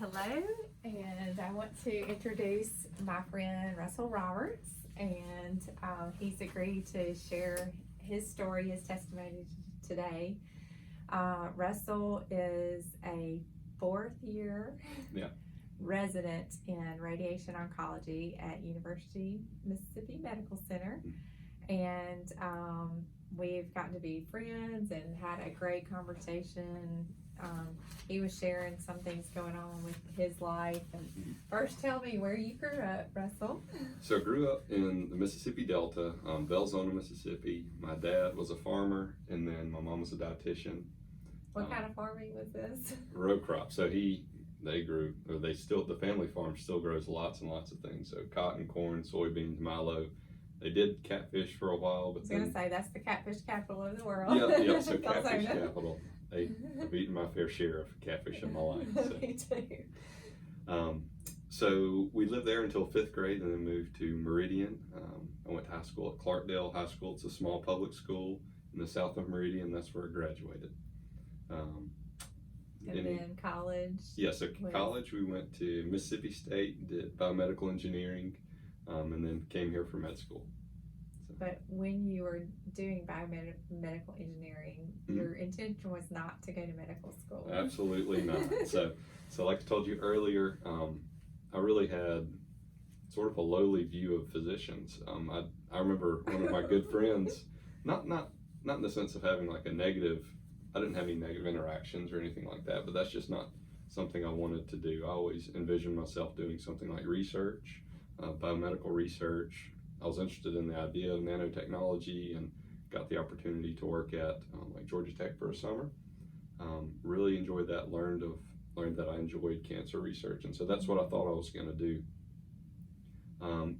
Hello, and I want to introduce my friend Russell Roberts, and he's agreed to share his story, his testimony today. Russell is a fourth-year resident in radiation oncology at University Mississippi Medical Center, and we've gotten to be friends and had a great conversation. He was sharing some things going on with his life. And first, tell me where you grew up, Russell. So I grew up in the Mississippi Delta, Belzona, Mississippi. My dad was a farmer, and then my mom was a dietitian. What kind of farming was this? Row crop. So the family farm still grows lots and lots of things. So cotton, corn, soybeans, milo. They did catfish for a while, but I was going to say that's the catfish capital of the world. Yeah. So catfish capital. I've eaten my fair share of catfish in my life. So. Me too. So we lived there until 5th grade, and then moved to Meridian. I went to high school at Clarkdale High School. It's a small public school in the south of Meridian. That's where I graduated. And then college? Yeah, so college we went to Mississippi State, did biomedical engineering, and then came here for med school. But when you were doing biomedical engineering, your intention was not to go to medical school. Absolutely not. So like I told you earlier, I really had sort of a lowly view of physicians. I remember one of my good friends, not in the sense of having like a negative, I didn't have any negative interactions or anything like that, but that's just not something I wanted to do. I always envisioned myself doing something like research, biomedical research. I was interested in the idea of nanotechnology and got the opportunity to work at like Georgia Tech for a summer. Really enjoyed that, learned that I enjoyed cancer research, and so that's what I thought I was going to do.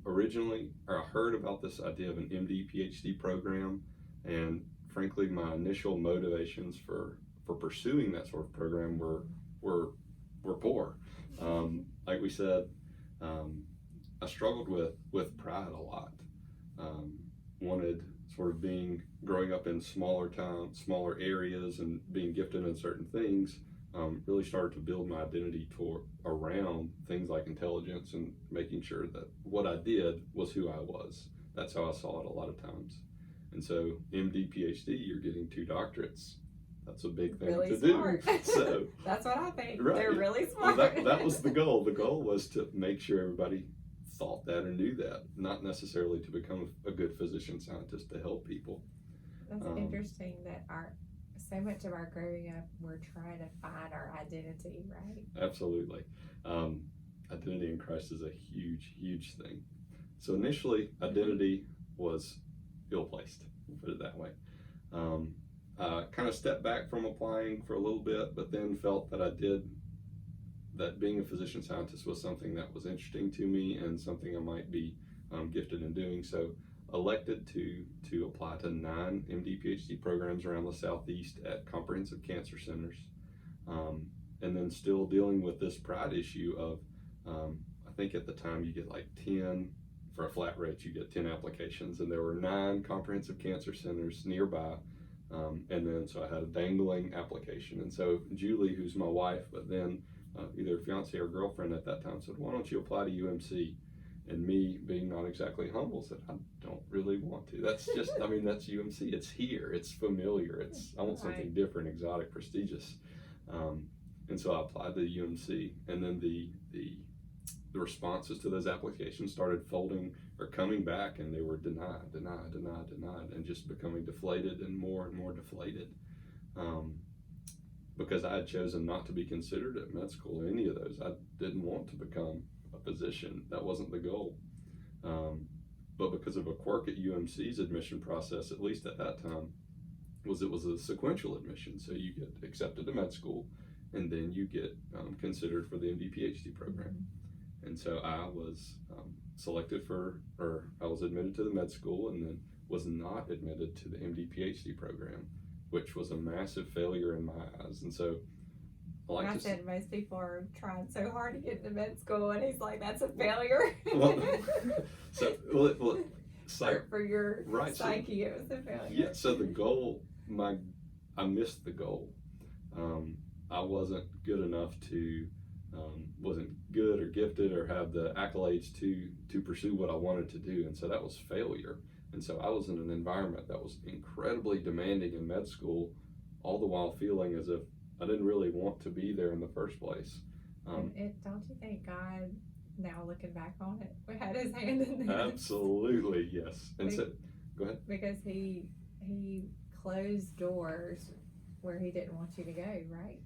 Originally, I heard about this idea of an MD PhD program, and frankly, my initial motivations for pursuing that sort of program were poor. Like we said, I struggled with pride a lot. Wanted sort of growing up in smaller towns, smaller areas, and being gifted in certain things, really started to build my identity around things like intelligence and making sure that what I did was who I was. That's how I saw it a lot of times. And so MD, PhD, you're getting 2 doctorates. That's a big thing really to smart. do. So that's what I think. Right. They're really smart. Well, that was the goal. The goal was to make sure everybody thought that or knew that, not necessarily to become a good physician scientist to help people. That's interesting that so much of our growing up, we're trying to find our identity, right? Absolutely. Identity in Christ is a huge, huge thing. So initially, identity was ill-placed, we'll put it that way. Kind of stepped back from applying for a little bit, but then felt that being a physician scientist was something that was interesting to me and something I might be gifted in doing. So elected to apply to 9 MD PhD programs around the Southeast at comprehensive cancer centers, and then still dealing with this pride issue of I think at the time you get like 10 for a flat rate, you get 10 applications, and there were 9 comprehensive cancer centers nearby. And then so I had a dangling application, and so Julie, who's my wife, but then either fiance or girlfriend at that time, said, "Why don't you apply to UMC?" And me, being not exactly humble, said, "I don't really want to. That's just, that's UMC. It's here. It's familiar. I want something different, exotic, prestigious." And so I applied to UMC, and then the responses to those applications started folding or coming back, and they were denied, and just becoming deflated and more deflated. Because I had chosen not to be considered at med school or any of those. I didn't want to become a physician. That wasn't the goal. But because of a quirk at UMC's admission process, at least at that time, it was a sequential admission. So you get accepted to med school, and then you get considered for the MD PhD program. And so I was I was admitted to the med school, and then was not admitted to the MD PhD program, which was a massive failure in my eyes. And so I said most people are trying so hard to get into med school, and he's like, "That's a failure." For your psyche, it was a failure. Yeah. So the goal, I missed the goal. I wasn't good enough to wasn't good or gifted or have the accolades to pursue what I wanted to do, and so that was failure. And so I was in an environment that was incredibly demanding in med school, all the while feeling as if I didn't really want to be there in the first place. Don't you think God, now looking back on it, had his hand in this? Absolutely, yes. And so, go ahead. Because he closed doors where he didn't want you to go, right?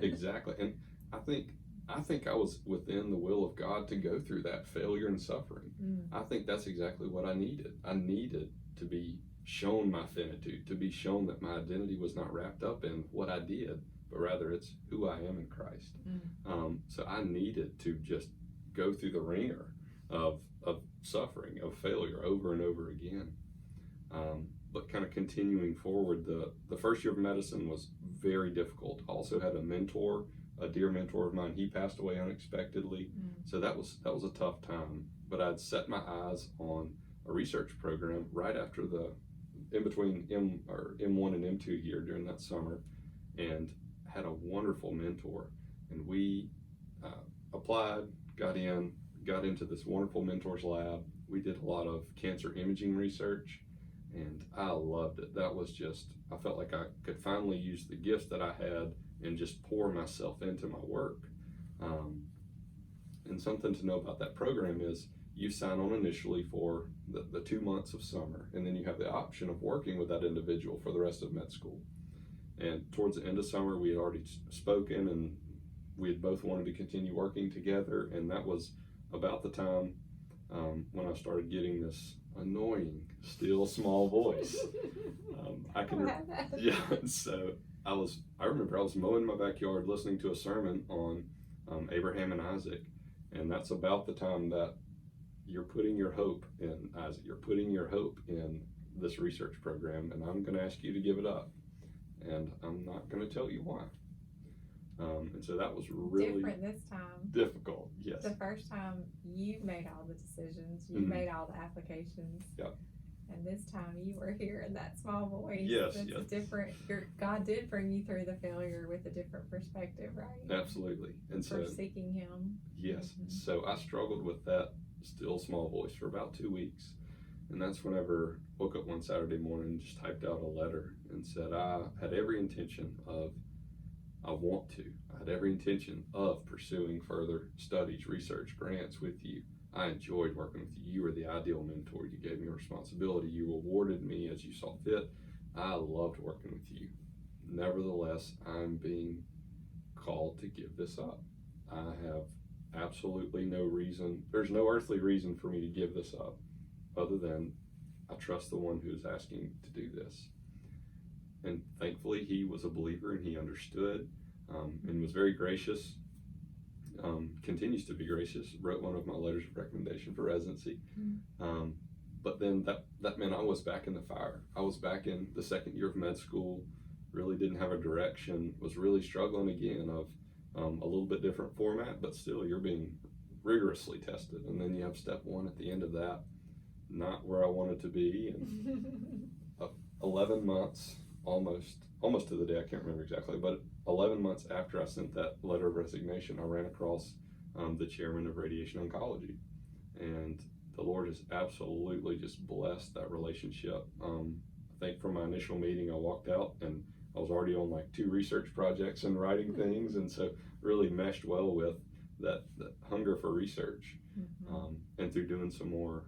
Exactly. And I think I was within the will of God to go through that failure and suffering. I think that's exactly what I needed. I needed to be shown my finitude, to be shown that my identity was not wrapped up in what I did, but rather it's who I am in Christ. So I needed to just go through the ringer of suffering, of failure over and over again. But kind of continuing forward, the first year of medicine was very difficult. I also had a mentor, a dear mentor of mine. He passed away unexpectedly, so that was a tough time. But I'd set my eyes on a research program right after in between M1 and M2 year during that summer, and had a wonderful mentor. And we applied, got into this wonderful mentor's lab. We did a lot of cancer imaging research, and I loved it. That was just, I felt like I could finally use the gifts that I had and just pour myself into my work. And something to know about that program is you sign on initially for the 2 months of summer, and then you have the option of working with that individual for the rest of med school. And towards the end of summer, we had already spoken, and we had both wanted to continue working together, and that was about the time when I started getting this annoying, still small voice. So I remember I was mowing my backyard listening to a sermon on Abraham and Isaac, and that's about the time that you're putting your hope in Isaac, you're putting your hope in this research program, and I'm going to ask you to give it up, and I'm not going to tell you why. And so that was really different this time. Difficult, yes. The first time you made all the decisions, you made all the applications. Yep. And this time you were hearing that small voice. Yes, That's yes. different. God did bring you through the failure with a different perspective, right? Absolutely. And for so seeking Him. Yes. So I struggled with that still small voice for about 2 weeks. And that's whenever I woke up one Saturday morning and just typed out a letter and said I had every intention of I had every intention of pursuing further studies, research, grants with you. I enjoyed working with you. You were the ideal mentor. You gave me responsibility. You rewarded me as you saw fit. I loved working with you. Nevertheless, I'm being called to give this up. I have absolutely no reason. There's no earthly reason for me to give this up other than I trust the one who is asking to do this. And thankfully, he was a believer and he understood and was very gracious, continues to be gracious, wrote one of my letters of recommendation for residency. But then that meant I was back in the fire. I was back in the second year of med school, really didn't have a direction, was really struggling again of a little bit different format, but still you're being rigorously tested. And then you have step one at the end of that, not where I wanted to be. And 11 months, almost to the day, I can't remember exactly, but 11 months after I sent that letter of resignation, I ran across the chairman of radiation oncology. And the Lord has absolutely just blessed that relationship. I think from my initial meeting, I walked out and I was already on like 2 research projects and writing things, and so really meshed well with that hunger for research. And through doing some more,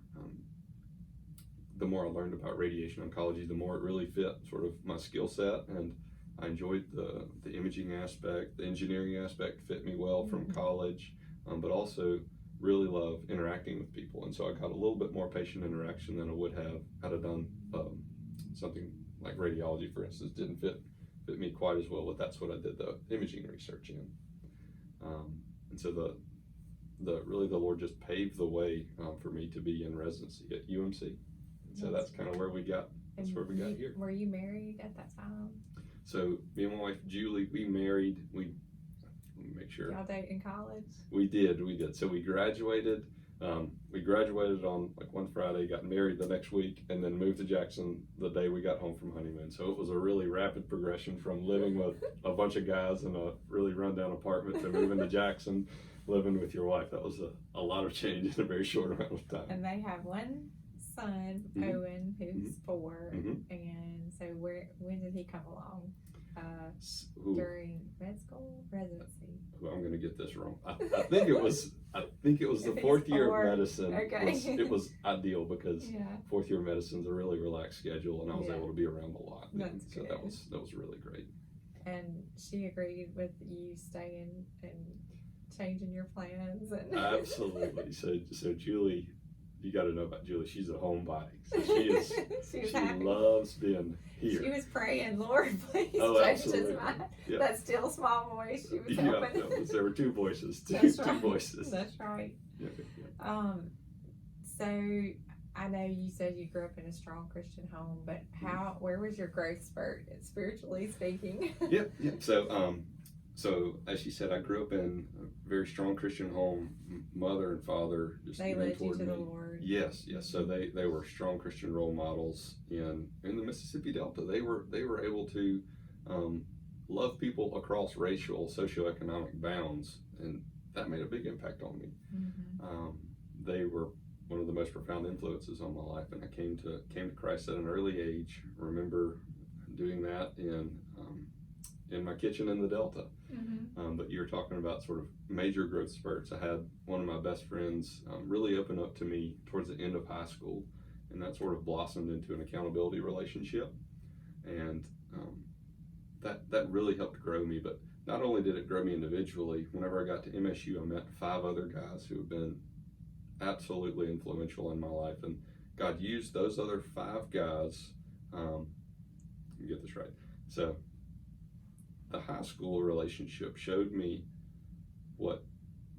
the more I learned about radiation oncology, the more it really fit sort of my skill set, and I enjoyed the imaging aspect, the engineering aspect fit me well from college, but also really love interacting with people. And so I got a little bit more patient interaction than I would have had I done something like radiology, for instance. Didn't fit me quite as well, but that's what I did the imaging research in. And so the Lord just paved the way for me to be in residency at UMC. So that's kind of where we got. That's where we got here. Were you married at that time? So me and my wife Julie, we married. Let me make sure. Y'all date in college? We did. So we graduated We graduated on like one Friday, got married the next week, and then moved to Jackson the day we got home from honeymoon. So it was a really rapid progression from living with a bunch of guys in a really rundown apartment to moving to Jackson, living with your wife. That was a lot of change in a very short amount of time. And they have one son, Mhm. Owen, who's 4. Mhm. And so when did he come along? Ooh, During med school residency. I'm going to get this wrong. I think it was the It's 4th year 4. of medicine. Okay. It was ideal because Yeah. 4th year of medicine's a really relaxed schedule, and I was Yeah. able to be around a lot. That's So good. that was really great. And she agreed with you staying and changing your plans. And Absolutely. So Julie, you got to know about Julie. She's a homebody. So she is. she was she happy. loves being here. She was praying, Lord, please Oh, change his absolutely. mind. Yeah. That still small voice she was Yeah, helping. there were 2 voices. That's Two right. voices. That's right. Yeah, yeah. So I know you said you grew up in a strong Christian home, but where was your growth spurt, spiritually speaking? Yep. So as she said, I grew up in a very strong Christian home. Mother and father just They led you mentored to me. the Lord. Yes. So they were strong Christian role models in the Mississippi Delta. They were able to love people across racial, socioeconomic bounds, and that made a big impact on me. Mm-hmm. They were one of the most profound influences on my life, and I came to Christ at an early age. I remember doing that in my kitchen in the Delta. Mm-hmm. But you were talking about sort of major growth spurts. I had one of my best friends really open up to me towards the end of high school, and that sort of blossomed into an accountability relationship, and that really helped grow me. But not only did it grow me individually, whenever I got to MSU, I met 5 other guys who have been absolutely influential in my life, and God used those other 5 guys. Let me get this right. So the high school relationship showed me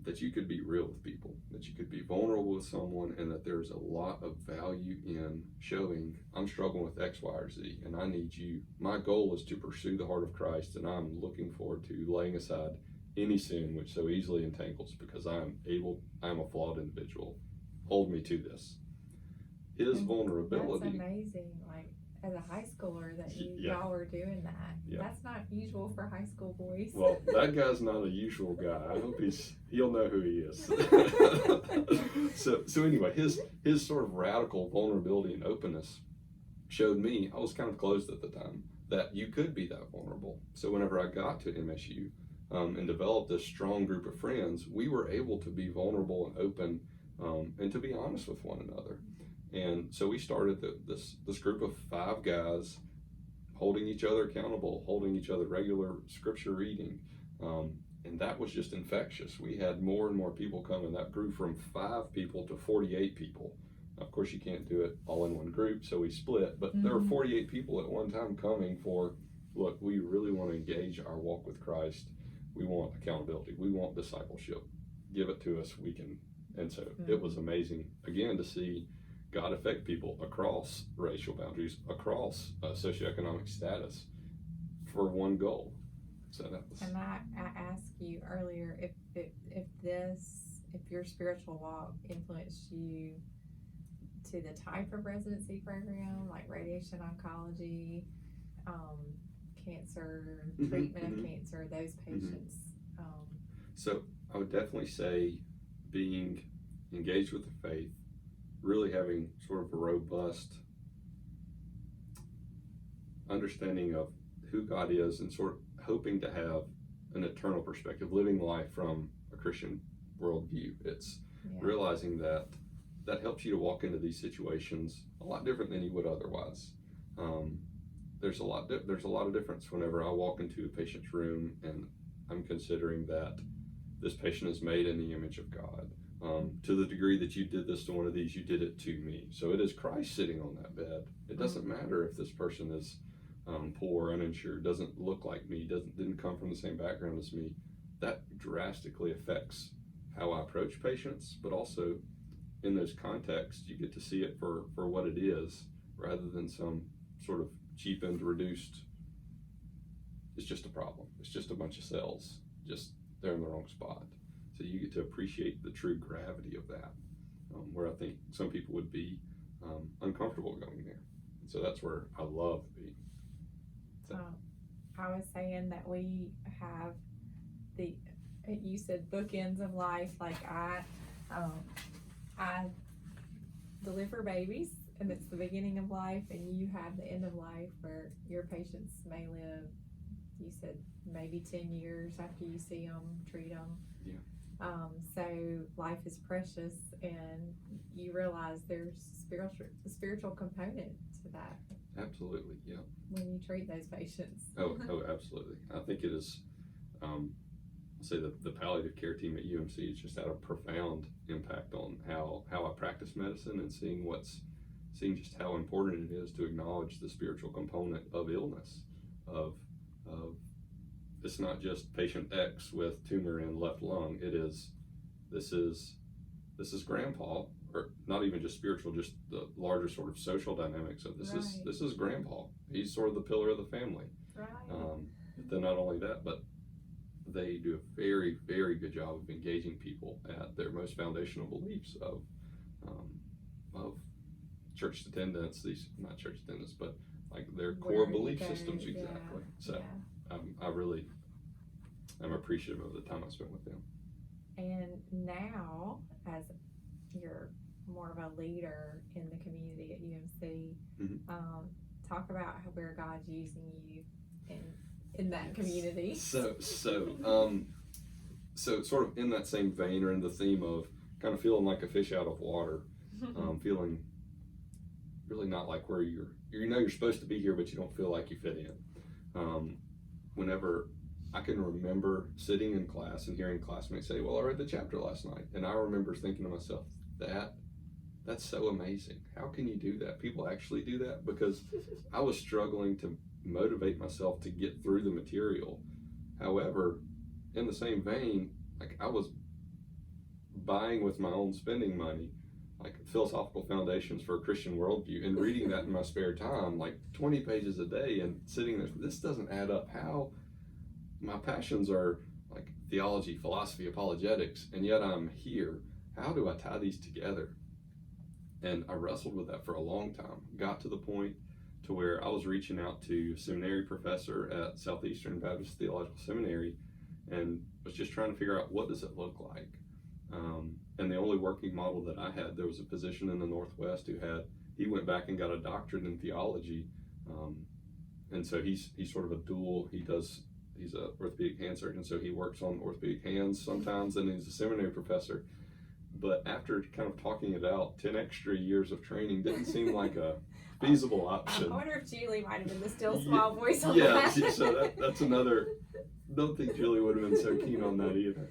that you could be real with people, that you could be vulnerable with someone, and that there's a lot of value in showing I'm struggling with X, Y, or Z, and I need you. My goal is to pursue the heart of Christ, and I'm looking forward to laying aside any sin which so easily entangles, because I'm a flawed individual. Hold me to this. His vulnerability. That's amazing. Like, as a high schooler that Yeah. y'all were doing that. Yeah. That's not usual for high school boys. Well, that guy's not a usual guy. I hope he'll know who he is. So anyway, his sort of radical vulnerability and openness showed me, I was kind of closed at the time, that you could be that vulnerable. So whenever I got to MSU and developed this strong group of friends, we were able to be vulnerable and open and to be honest with one another. And so we started this group of 5 guys, holding each other accountable, holding each other regular scripture reading, and that was just infectious. We had more and more people come, and that grew from 5 people to 48 people. Of course, you can't do it all in one group, so we split, but there were 48 people at one time coming for, look, we really want to engage our walk with Christ. We want accountability. We want discipleship. Give it to us. We can. And so it was amazing, again, to see God affect people across racial boundaries, across socioeconomic status, for one goal. So that was. And I asked you earlier if your spiritual walk influenced you to the type of residency program, like radiation oncology, cancer, treatment of cancer, those patients. So I would definitely say being engaged with the faith, really having sort of a robust understanding of who God is, and sort of hoping to have an eternal perspective, living life from a Christian worldview. It's realizing that helps you to walk into these situations a lot different than you would otherwise. There's a lot of difference whenever I walk into a patient's room and I'm considering that this patient is made in the image of God. To the degree that you did this to one of these, you did it to me. So it is Christ sitting on that bed. It doesn't matter if this person is poor, uninsured, doesn't look like me, didn't come from the same background as me. That drastically affects how I approach patients, but also in those contexts, you get to see it for what it is, rather than some sort of cheapened, reduced, it's just a problem. It's just a bunch of cells, just they're in the wrong spot. So you get to appreciate the true gravity of that. where I think some people would be uncomfortable going there. And so that's where I love being. So. I was saying that we have you said bookends of life. Like I deliver babies, and it's the beginning of life, and you have the end of life where your patients may live, you said maybe 10 years after you see them, treat them. Yeah. So life is precious, and you realize there's a spiritual component to that. Absolutely, yeah. When you treat those patients. Oh, absolutely. I think it is, I'll say that the palliative care team at UMC has just had a profound impact on how I practice medicine, and seeing just how important it is to acknowledge the spiritual component of illness, of it's not just patient X with tumor in left lung. This is grandpa, or not even just spiritual, just the larger sort of social dynamics of this. Right. This is grandpa. He's sort of the pillar of the family. Right. But then not only that, but they do a very, very good job of engaging people at their most foundational beliefs of church attendance. Not church attendance, but like their core belief systems. Exactly. So I'm appreciative of the time I spent with them. And now, as you're more of a leader in the community at UMC, talk about where God's using you in that community. So sort of in that same vein, or in the theme of kind of feeling like a fish out of water, feeling really not like where you're supposed to be here, but you don't feel like you fit in. Whenever I can remember sitting in class and hearing classmates say, well, I read the chapter last night. And I remember thinking to myself, that's so amazing. How can you do that? People actually do that? Because I was struggling to motivate myself to get through the material. However, in the same vein, like I was buying with my own spending money, like philosophical foundations for a Christian worldview, and reading that in my spare time, like 20 pages a day, and sitting there, this doesn't add up. How my passions are like theology, philosophy, apologetics, and yet I'm here. How do I tie these together? And I wrestled with that for a long time. Got to the point to where I was reaching out to a seminary professor at Southeastern Baptist Theological Seminary, and was just trying to figure out, what does it look like? And the only working model that I had, there was a physician in the Northwest he went back and got a doctorate in theology, and so he's sort of a dual. He's a orthopedic hand surgeon, so he works on orthopedic hands sometimes, and he's a seminary professor. But after kind of talking it out, 10 extra years of training didn't seem like a feasible option. I wonder if Julie might have been the still small voice on that. Yeah, so that's another. Don't think Julie would have been so keen on that either.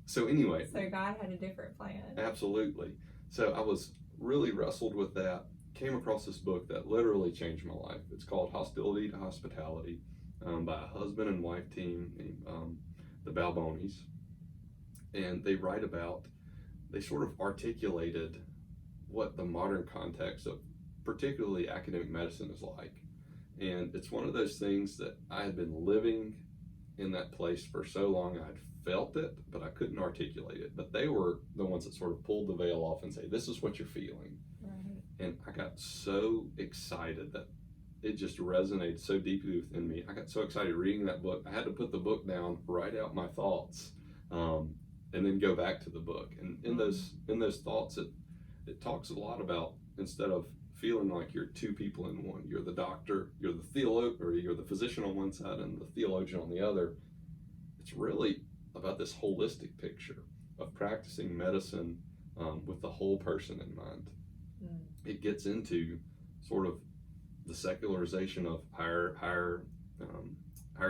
So anyway. So God had a different plan. Absolutely. So I was really wrestled with that. Came across this book that literally changed my life. It's called Hostility to Hospitality, by a husband and wife team named the Balbonis. And they sort of articulated what the modern context of particularly academic medicine is like. And it's one of those things that I had been living in that place for so long. I'd felt it, but I couldn't articulate it. But they were the ones that sort of pulled the veil off and say, this is what you're feeling. Right. And I got so excited that it just resonated so deeply within me. I got so excited reading that book. I had to put the book down, write out my thoughts, and then go back to the book. And in those thoughts, it talks a lot about, instead of feeling like you're two people in one, you're the doctor, you're the theologian, or you're the physician on one side and the theologian on the other. It's really about this holistic picture of practicing medicine with the whole person in mind. It gets into sort of the secularization of higher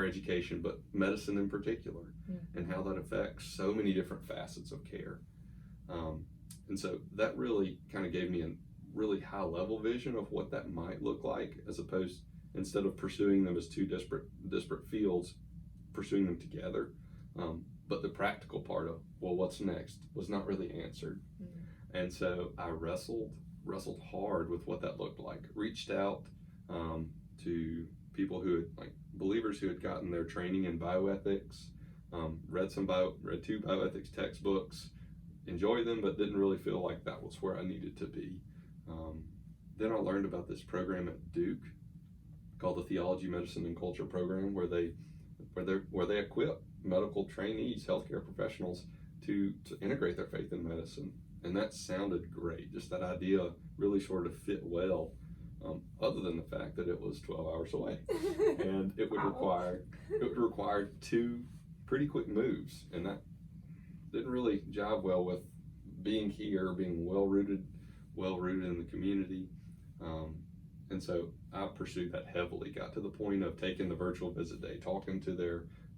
education, but medicine in particular, and how that affects so many different facets of care. And so that really kind of gave me a really high level vision of what that might look like, as opposed, instead of pursuing them as two disparate fields, pursuing them together. But the practical part of, well, what's next, was not really answered. And so I wrestled hard with what that looked like. Reached out to people who had, believers who had gotten their training in bioethics, read two bioethics textbooks, enjoy them, but didn't really feel like that was where I needed to be. Then I learned about this program at Duke called the Theology, Medicine, and Culture program, where they equip medical trainees, healthcare professionals, to integrate their faith in medicine. And that sounded great. Just that idea really sort of fit well, other than the fact that it was 12 hours away, and it would require 2 pretty quick moves, and that didn't really jive well with being here, being well rooted in the community. And so I pursued that heavily, got to the point of taking the virtual visit day, talking to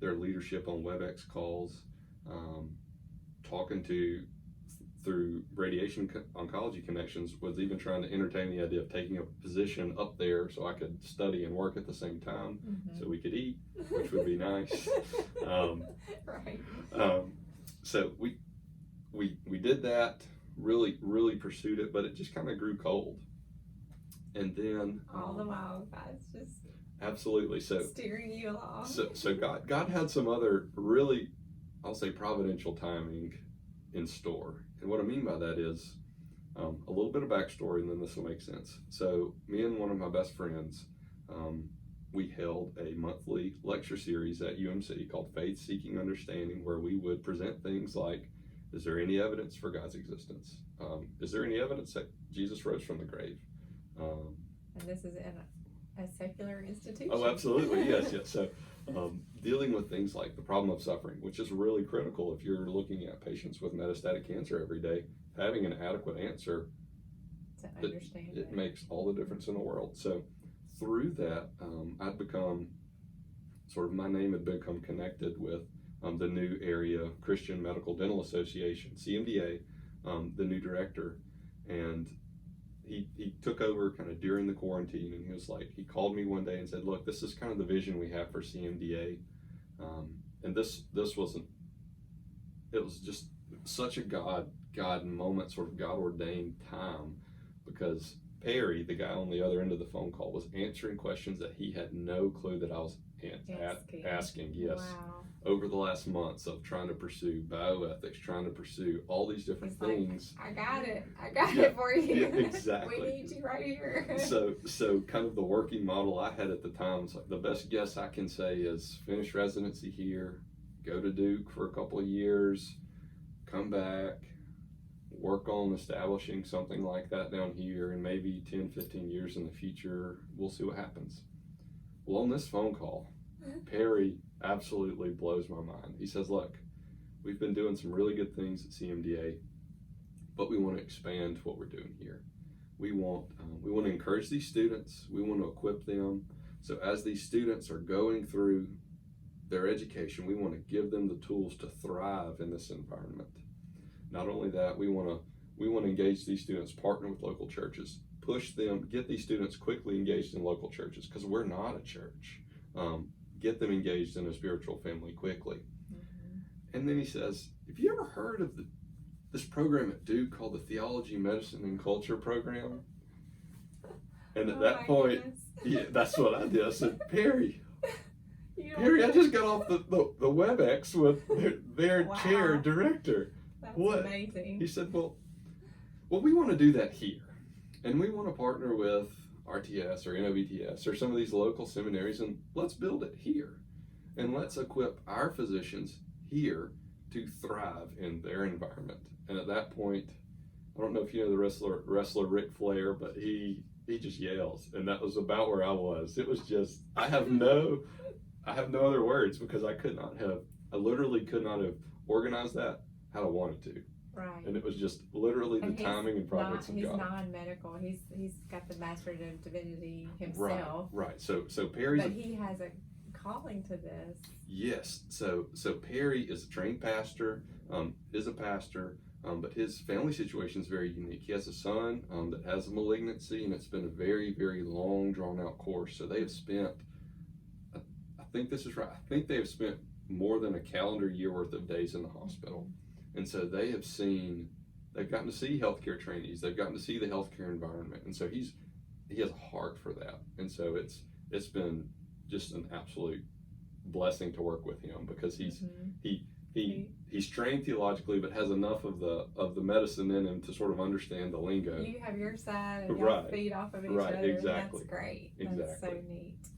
their leadership on WebEx calls, talking through radiation oncology connections, was even trying to entertain the idea of taking a position up there so I could study and work at the same time, so we could eat, which would be nice. Right. So we did that, really pursued it, but it just kind of grew cold. And then all the while God's just absolutely steering you along. So God had some other really, I'll say, providential timing in store. And what I mean by that is a little bit of backstory, and then this will make sense. So me and one of my best friends, we held a monthly lecture series at UMC called Faith Seeking Understanding, where we would present things like, is there any evidence for God's existence? Is there any evidence that Jesus rose from the grave? And this is in a secular institution. Oh, absolutely, yes. So dealing with things like the problem of suffering, which is really critical if you're looking at patients with metastatic cancer every day, having an adequate answer to understand it makes all the difference in the world. So through that, I'd become my name had become connected with the new area Christian Medical Dental Association, CMDA, the new director, and he took over kind of during the quarantine, and he called me one day and said, look, this is kind of the vision we have for CMDA. And this wasn't, it was just such a God moment, sort of God ordained time, because Perry, the guy on the other end of the phone call, was answering questions that he had no clue that I was asking. Yes. Wow. Over the last months of trying to pursue bioethics, trying to pursue all these different things. I got it for you. Yeah, exactly. We need you right here. So kind of the working model I had at the time was like, the best guess I can say is finish residency here, go to Duke for a couple of years, come back, work on establishing something like that down here, and maybe 10, 15 years in the future, we'll see what happens. Well, on this phone call, Perry absolutely blows my mind. He says, look, we've been doing some really good things at CMDA, but we want to expand what we're doing here. We want to encourage these students. We want to equip them. So as these students are going through their education, we want to give them the tools to thrive in this environment. Not only that, we want to engage these students, partner with local churches, push them, get these students quickly engaged in local churches, because we're not a church. Get them engaged in a spiritual family quickly. And then he says, have you ever heard of this program at Duke called the Theology, Medicine, and Culture program? And at that point, yeah, that's what I did. I said, Perry, I just got off the WebEx with their chair director. That's what? Amazing. He said, well, we want to do that here. And we want to partner with RTS or NOVTS or some of these local seminaries, and let's build it here. And let's equip our physicians here to thrive in their environment. And at that point, I don't know if you know the wrestler Ric Flair, but he just yells. And that was about where I was. It was just, I have no other words, because I literally could not have organized that how I wanted to. Right. And it was just literally the timing and providence of God. He's non-medical. He's got the Master of Divinity himself. Right. So Perry's. But he has a calling to this. Yes. So Perry is a trained pastor. Is a pastor. But his family situation is very unique. He has a son that has a malignancy, and it's been a very, very long, drawn-out course. So they have spent. I think this is right. I think they have spent more than a calendar year worth of days in the hospital. And so they've gotten to see healthcare trainees, they've gotten to see the healthcare environment. And so he has a heart for that. And so it's been just an absolute blessing to work with him, because he he's trained theologically, but has enough of the medicine in him to sort of understand the lingo. You have your side, and y'all Right. feed off of each Right, other. exactly. That's great. Exactly. That's so neat.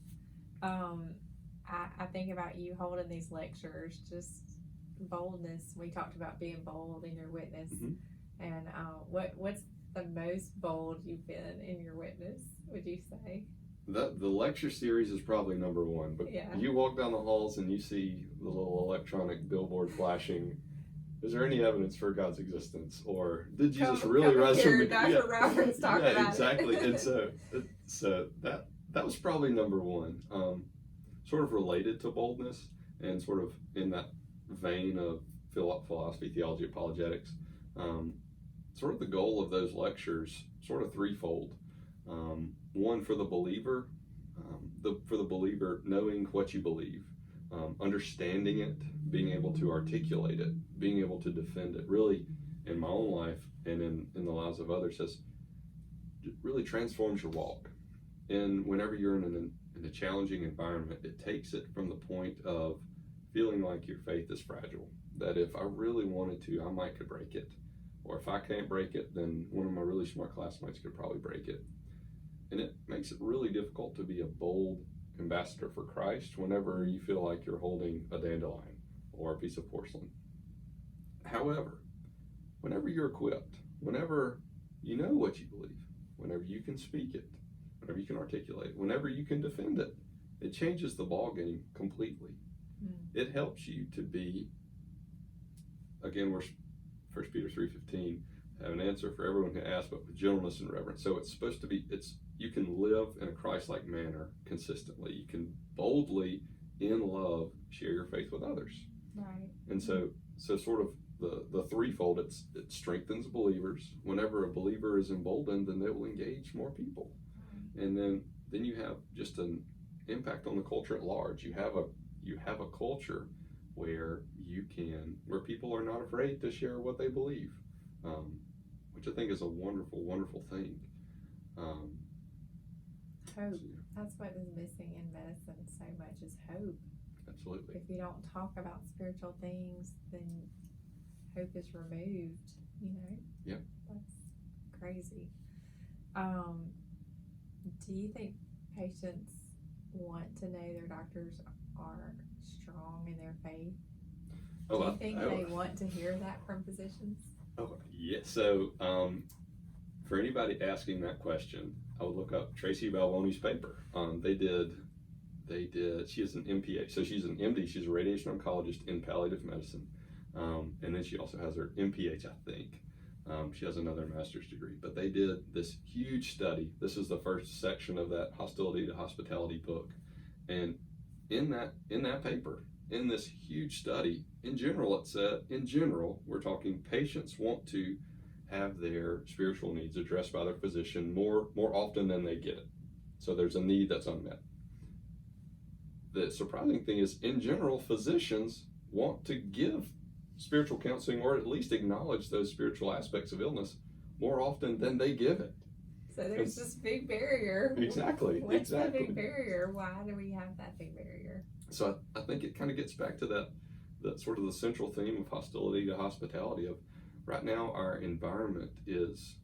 I think about you holding these lectures, just boldness. We talked about being bold in your witness, Mhm. and what's the most bold you've been in your witness? Would you say? The lecture series is probably number one, but Yeah. you walk down the halls and you see the little electronic billboard flashing. Is there any evidence for God's existence, or did Jesus really rise from the dead? Dr. Roberts talk about it. Exactly. And so that was probably number one. Sort of related to boldness, and sort of in that vein of philosophy, theology, apologetics. Sort of the goal of those lectures, sort of threefold. One, for the believer, knowing what you believe, understanding it, being able to articulate it, being able to defend it. Really, in my own life and in the lives of others, it really transforms your walk. And whenever you're in a challenging environment, it takes it from the point of feeling like your faith is fragile. That if I really wanted to, I could break it. Or if I can't break it, then one of my really smart classmates could probably break it. And it makes it really difficult to be a bold ambassador for Christ whenever you feel like you're holding a dandelion or a piece of porcelain. However, whenever you're equipped, whenever you know what you believe, whenever you can speak it, whenever you can articulate, whenever you can defend it, it changes the ball game completely. It helps you to be, again, we're 1 Peter 3:15, have an answer for everyone who asks, but with gentleness and reverence. So it's supposed to be, you can live in a Christ-like manner consistently. You can boldly, in love, share your faith with others. Right. And so sort of the threefold, it strengthens believers. Whenever a believer is emboldened, then they will engage more people. Right. And then you have just an impact on the culture at large. You have a culture where people are not afraid to share what they believe, which I think is a wonderful, wonderful thing. Hope. That's what is missing in medicine so much, is hope. Absolutely. If you don't talk about spiritual things, then hope is removed, Yeah. That's crazy. Do you think patients want to know their doctors are strong in their faith? Do you think they want to hear that from physicians? Oh, yeah. So, for anybody asking that question, I would look up Tracy Balboni's paper. She is an MPA, so she's an MD, she's a radiation oncologist in palliative medicine. And then she also has her MPH, I think. She has another master's degree, but they did this huge study. This is the first section of that Hostility to Hospitality book. And in that paper, in this huge study, in general, it said, we're talking patients want to have their spiritual needs addressed by their physician more often than they get it. So there's a need that's unmet. The surprising thing is, in general, physicians want to give spiritual counseling, or at least acknowledge those spiritual aspects of illness, more often than they give it. So there's this big barrier. Exactly. What's the big barrier? Why do we have that big barrier? So I think it kind of gets back to that sort of the central theme of hostility to hospitality. Of right now, our environment is,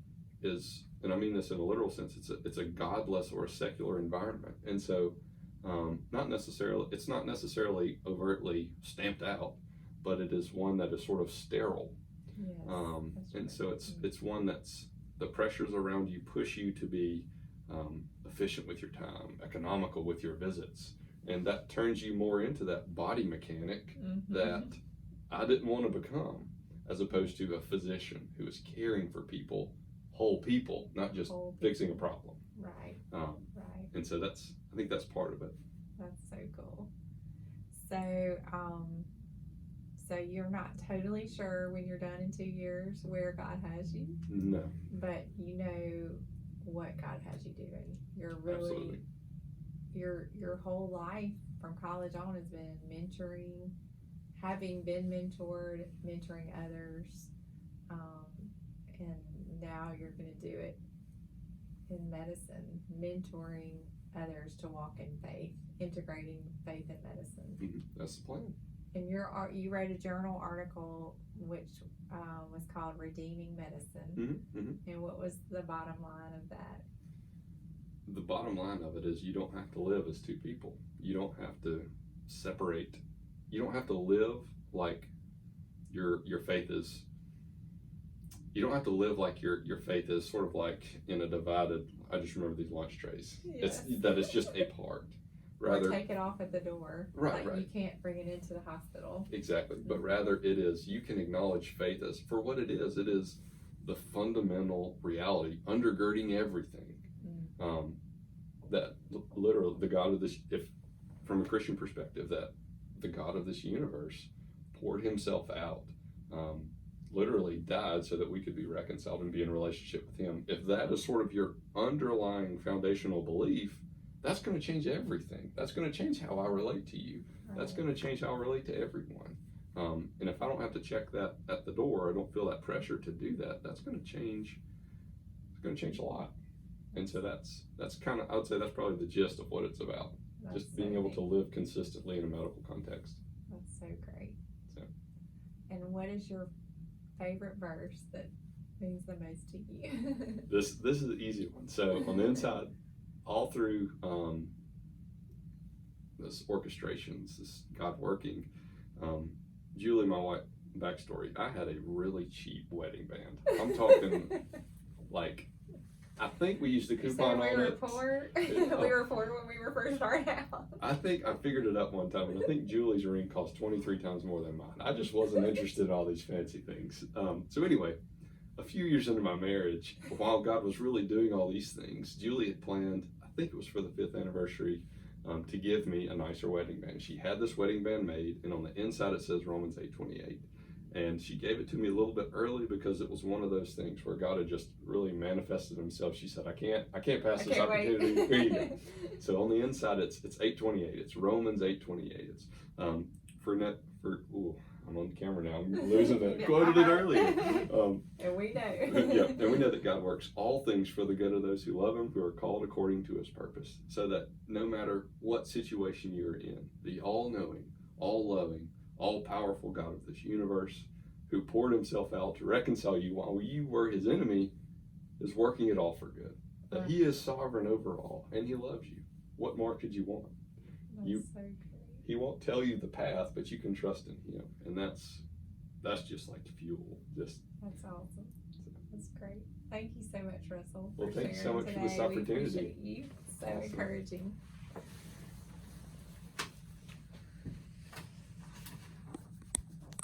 and I mean this in a literal sense, it's a godless or a secular environment, and so it's not necessarily overtly stamped out, but it is one that is sort of sterile. Yes, and so it's one that's, the pressures around you push you to be efficient with your time, economical with your visits, and that turns you more into that body mechanic that I didn't want to become, as opposed to a physician who is caring for people, whole people, not just fixing a problem. Right. Right. And so I think that's part of it. That's so cool. So, so you're not totally sure when you're done in 2 years where God has you? No. But you know what God has you doing. You're really, absolutely. Your whole life from college on has been mentoring, having been mentored, mentoring others, and now you're going to do it in medicine, mentoring others to walk in faith, integrating faith and medicine. That's the plan. And you wrote a journal article which was called Redeeming Medicine. And what was the bottom line of that? The bottom line of it is you don't have to live as two people. You don't have to separate. You don't have to live like your faith is. You don't have to live like your faith is sort of like in a divided. I just remember these lunch trays. Yes. It's just a part. Rather, or take it off at the door. Right. You can't bring it into the hospital. Exactly. But rather it is, you can acknowledge faith as for what it is. It is the fundamental reality undergirding everything. That literally the God of this, if from a Christian perspective, that the God of this universe poured himself out, literally died so that we could be reconciled and be in a relationship with him. If that is sort of your underlying foundational belief, that's going to change everything. That's going to change how I relate to you. Right. That's going to change how I relate to everyone. And if I don't have to check that at the door, I don't feel that pressure to do that, that's going to change. It's going to change a lot. And so that's kind of, I would say that's probably the gist of what it's about. That's just being able to live consistently in a medical context. That's so great. So. And what is your favorite verse that means the most to you? This is the easy one. So on the inside, all through this orchestrations, this God working, Julie, my wife, backstory, I had a really cheap wedding band. I'm talking like, I think we used a coupon on it. We were poor. We were poor when we were first starting out. I think I figured it up one time, and I think Julie's ring cost 23 times more than mine. I just wasn't interested in all these fancy things. So anyway, a few years into my marriage, while God was really doing all these things, Julie had planned, I think it was for the 5th anniversary, to give me a nicer wedding band. She had this wedding band made, and on the inside it says Romans 8:28. And she gave it to me a little bit early because it was one of those things where God had just really manifested himself. She said, I can't pass this opportunity. Here you go. So on the inside, it's 8:28. It's Romans 8:28. It's I'm on camera now. I'm losing it. Quoted it earlier. And we know. And we know that God works all things for the good of those who love him, who are called according to his purpose. So that no matter what situation you're in, the all-knowing, all-loving, all-powerful God of this universe, who poured himself out to reconcile you while you were his enemy, is working it all for good. That he is sovereign over all, and he loves you. What more could you want? That's so great. He won't tell you the path, but you can trust in him, and that's just like fuel. That's awesome. That's great. Thank you so much, Russell. Well, thank you so much for this opportunity. We appreciate you. So awesome. Encouraging.